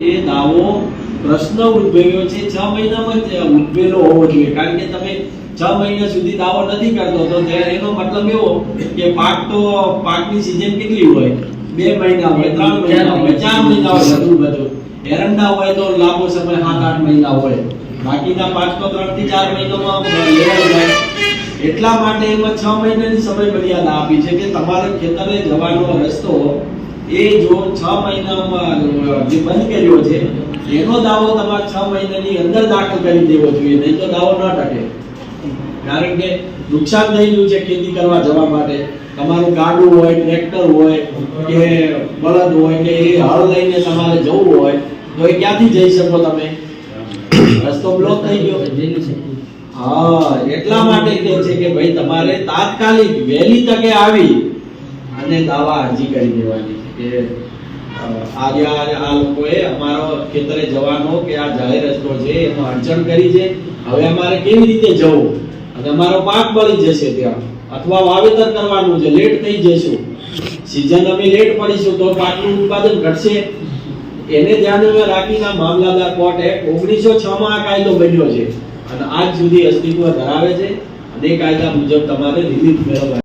એ દાવો પ્રશ્ન ઉદ્ભવ્યો છે 6 મહિનામાં જ ઉદ્ભવેલો હોવો જોઈએ, કારણ કે તમે 6 મહિના સુધી દાવો નથી કરતો તો એનો મતલબ એવો કે પાકની સીઝન કેટલી હોય, 2 મહિના હોય, 3 મહિના હોય, 4 મહિના હોય, બધું એરંડા હોય તો લાંબો સમય 7-8 મહિના હોય, બાકીના પાક તો 3 થી 4 મહિનામાં લેવાઈ જાય. એટલા માટે એમાં 6 મહિનાની સમય મર્યાદા આપી છે કે તમારે ખેતરે જવાનો રસ્તો એ જો 6 મહિનામાં જે બંધ કર્યો છે એનો દાવો તમારે 6 મહિનાની અંદર દાખલ કરી દેવો જોઈએ, નહીં તો દાવો ન ટકે. કારણ કે નુકસાન થઈ ગયું છે ખેતી કરવા જવા માટે, તમારું ગાડું હોય, ટ્રેક્ટર હોય કે બળદ હોય કે એ હળ લઈને તમારે જવું હોય તો એ ક્યાંથી જઈ શકો તમે? રસ્તો બ્લોક થઈ ગયો. હા, એટલા માટે કહે છે કે ભાઈ તમારે તાત્કાલિક વહેલી તકે આવી અને દાવા અરજી કરી દેવાની કે આજે આ લોકોએ અમારો ખેતરે જવાનો કે આ જાહેર રસ્તો છે એમાં અડચણ કરી છે, હવે અમારે કેવી રીતે જવું અને અમારો પાક બળી જશે ત્યાં, અથવા વાવેતર કરવાનું છે, લેટ થઈ જશું, સીઝન અમે લેટ પડીશું તો પાકનું ઉત્પાદન ઘટશે. એને ધ્યાનમાં રાખીને મામલાદાર કોર્ટ એક્ટ 1906 માં આ કાયદો બન્યો છે અને આજ સુધી અસ્તિત્વ ધરાવે છે અને એ કાયદા મુજબ તમારે રિલીફ મેળવવા